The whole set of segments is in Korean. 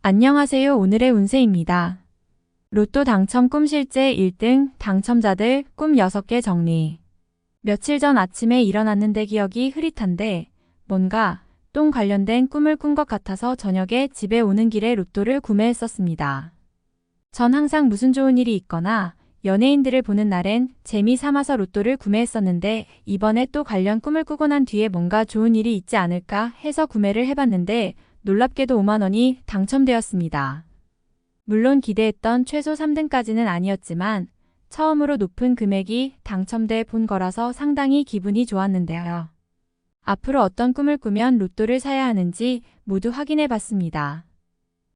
안녕하세요. 오늘의 운세입니다. 로또 당첨 꿈 실제 1등 당첨자들 꿈 6개 정리. 며칠 전 아침에 일어났는데 기억이 흐릿한데 뭔가 똥 관련된 꿈을 꾼 것 같아서 저녁에 집에 오는 길에 로또를 구매했었습니다. 전 항상 무슨 좋은 일이 있거나 연예인들을 보는 날엔 재미 삼아서 로또를 구매했었는데 이번에 또 관련 꿈을 꾸고 난 뒤에 뭔가 좋은 일이 있지 않을까 해서 구매를 해봤는데 놀랍게도 5만 원이 당첨되었습니다. 물론 기대했던 최소 3등까지는 아니었지만 처음으로 높은 금액이 당첨돼 본 거라서 상당히 기분이 좋았는데요. 앞으로 어떤 꿈을 꾸면 로또를 사야 하는지 모두 확인해 봤습니다.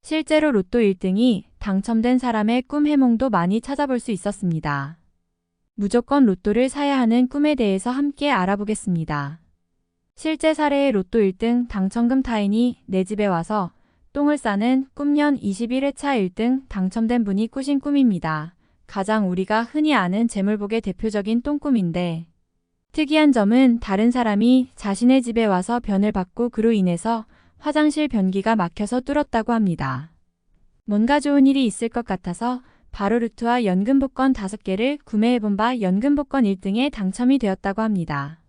실제로 로또 1등이 당첨된 사람의 꿈 해몽도 많이 찾아볼 수 있었습니다. 무조건 로또를 사야 하는 꿈에 대해서 함께 알아보겠습니다. 실제 사례의 로또 1등 당첨금 타인이 내 집에 와서 똥을 싸는 꿈년 21회차 1등 당첨된 분이 꾸신 꿈입니다. 가장 우리가 흔히 아는 재물복의 대표적인 똥꿈인데 특이한 점은 다른 사람이 자신의 집에 와서 변을 받고 그로 인해서 화장실 변기가 막혀서 뚫었다고 합니다. 뭔가 좋은 일이 있을 것 같아서 바로 루트와 연금 복권 5개를 구매해본 바 연금 복권 1등에 당첨이 되었다고 합니다.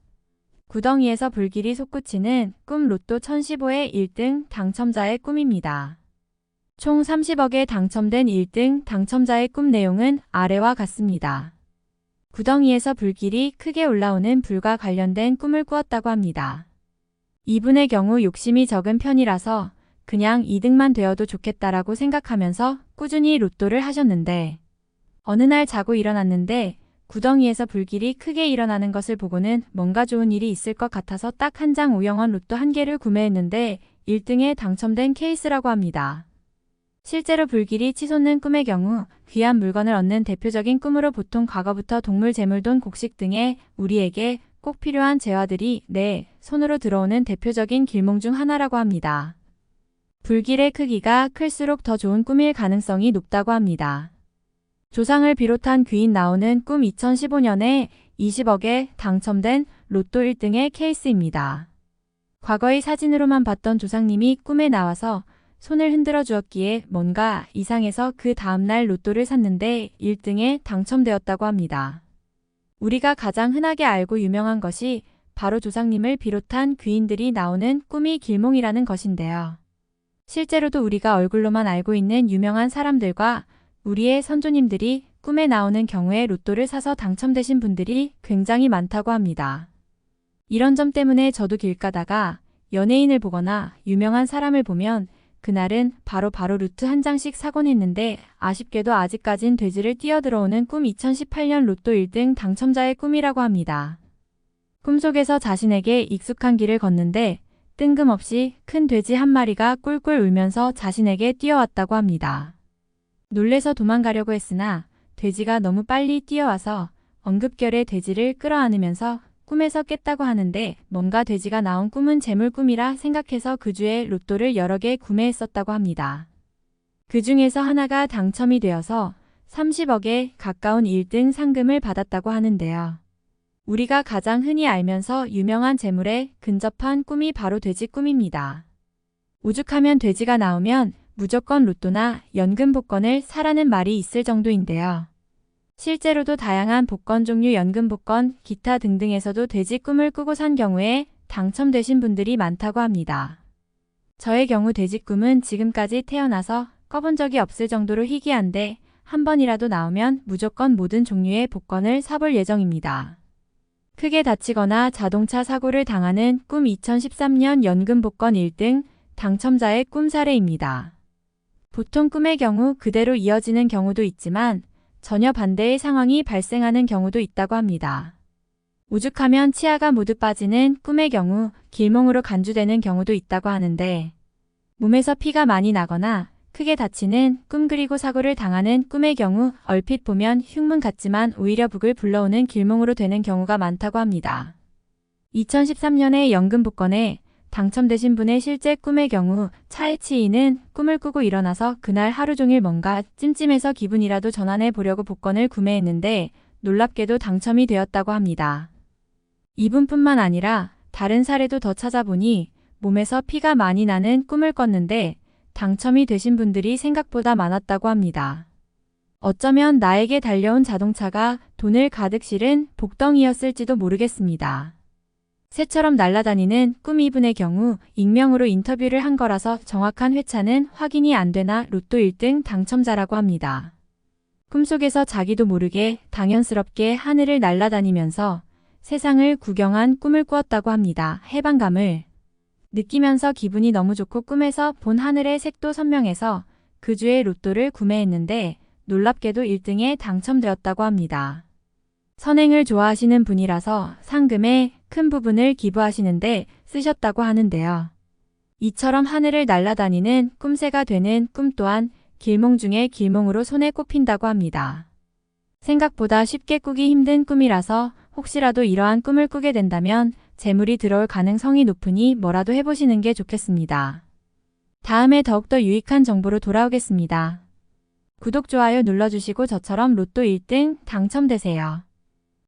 구덩이에서 불길이 솟구치는 꿈 로또 1015의 1등 당첨자의 꿈입니다. 총 30억에 당첨된 1등 당첨자의 꿈 내용은 아래와 같습니다. 구덩이에서 불길이 크게 올라오는 불과 관련된 꿈을 꾸었다고 합니다. 이분의 경우 욕심이 적은 편이라서 그냥 2등만 되어도 좋겠다라고 생각하면서 꾸준히 로또를 하셨는데 어느 날 자고 일어났는데 구덩이에서 불길이 크게 일어나는 것을 보고는 뭔가 좋은 일이 있을 것 같아서 딱 한 장 5영원 로또 1개를 구매했는데 1등에 당첨된 케이스라고 합니다. 실제로 불길이 치솟는 꿈의 경우 귀한 물건을 얻는 대표적인 꿈으로 보통 과거부터 동물, 재물, 돈, 곡식 등의 우리에게 꼭 필요한 재화들이 내 손으로 들어오는 대표적인 길몽 중 하나라고 합니다. 불길의 크기가 클수록 더 좋은 꿈일 가능성이 높다고 합니다. 조상을 비롯한 귀인 나오는 꿈 2015년에 20억에 당첨된 로또 1등의 케이스입니다. 과거의 사진으로만 봤던 조상님이 꿈에 나와서 손을 흔들어 주었기에 뭔가 이상해서 그 다음날 로또를 샀는데 1등에 당첨되었다고 합니다. 우리가 가장 흔하게 알고 유명한 것이 바로 조상님을 비롯한 귀인들이 나오는 꿈이 길몽이라는 것인데요. 실제로도 우리가 얼굴로만 알고 있는 유명한 사람들과 우리의 선조님들이 꿈에 나오는 경우에 로또를 사서 당첨되신 분들이 굉장히 많다고 합니다. 이런 점 때문에 저도 길 가다가 연예인을 보거나 유명한 사람을 보면 그날은 바로 루트 한 장씩 사곤 했는데 아쉽게도 아직까진 돼지를 뛰어들어오는 꿈 2018년 로또 1등 당첨자의 꿈이라고 합니다. 꿈속에서 자신에게 익숙한 길을 걷는데 뜬금없이 큰 돼지 한 마리가 꿀꿀 울면서 자신에게 뛰어왔다고 합니다. 놀래서 도망가려고 했으나 돼지가 너무 빨리 뛰어와서 엉급결에 돼지를 끌어안으면서 꿈에서 깼다고 하는데 뭔가 돼지가 나온 꿈은 재물 꿈이라 생각해서 그 주에 로또를 여러 개 구매했었다고 합니다. 그 중에서 하나가 당첨이 되어서 30억에 가까운 1등 상금을 받았다고 하는데요. 우리가 가장 흔히 알면서 유명한 재물에 근접한 꿈이 바로 돼지 꿈입니다. 오죽하면 돼지가 나오면 무조건 로또나 연금 복권을 사라는 말이 있을 정도인데요. 실제로도 다양한 복권 종류, 연금 복권, 기타 등등에서도 돼지 꿈을 꾸고 산 경우에 당첨되신 분들이 많다고 합니다. 저의 경우 돼지 꿈은 지금까지 태어나서 꿔본 적이 없을 정도로 희귀한데 한 번이라도 나오면 무조건 모든 종류의 복권을 사볼 예정입니다. 크게 다치거나 자동차 사고를 당하는 꿈 2013년 연금 복권 1등 당첨자의 꿈 사례입니다. 보통 꿈의 경우 그대로 이어지는 경우도 있지만 전혀 반대의 상황이 발생하는 경우도 있다고 합니다. 오죽하면 치아가 모두 빠지는 꿈의 경우 길몽으로 간주되는 경우도 있다고 하는데 몸에서 피가 많이 나거나 크게 다치는 꿈 그리고 사고를 당하는 꿈의 경우 얼핏 보면 흉문 같지만 오히려 복을 불러오는 길몽으로 되는 경우가 많다고 합니다. 2013년에 연금 복권에 당첨되신 분의 실제 꿈의 경우 차에 치이는 꿈을 꾸고 일어나서 그날 하루 종일 뭔가 찜찜해서 기분이라도 전환해 보려고 복권을 구매했는데 놀랍게도 당첨이 되었다고 합니다. 이분뿐만 아니라 다른 사례도 더 찾아보니 몸에서 피가 많이 나는 꿈을 꿨는데 당첨이 되신 분들이 생각보다 많았다고 합니다. 어쩌면 나에게 달려온 자동차가 돈을 가득 실은 복덩이였을지도 모르겠습니다. 새처럼 날아다니는 꿈 이분의 경우 익명으로 인터뷰를 한 거라서 정확한 회차는 확인이 안 되나 로또 1등 당첨자라고 합니다. 꿈속에서 자기도 모르게 당연스럽게 하늘을 날아다니면서 세상을 구경한 꿈을 꾸었다고 합니다. 해방감을 느끼면서 기분이 너무 좋고 꿈에서 본 하늘의 색도 선명해서 그 주에 로또를 구매했는데 놀랍게도 1등에 당첨되었다고 합니다. 선행을 좋아하시는 분이라서 상금의 큰 부분을 기부하시는데 쓰셨다고 하는데요. 이처럼 하늘을 날아다니는 꿈새가 되는 꿈 또한 길몽 중에 길몽으로 손에 꼽힌다고 합니다. 생각보다 쉽게 꾸기 힘든 꿈이라서 혹시라도 이러한 꿈을 꾸게 된다면 재물이 들어올 가능성이 높으니 뭐라도 해보시는 게 좋겠습니다. 다음에 더욱더 유익한 정보로 돌아오겠습니다. 구독, 좋아요 눌러주시고 저처럼 로또 1등 당첨되세요.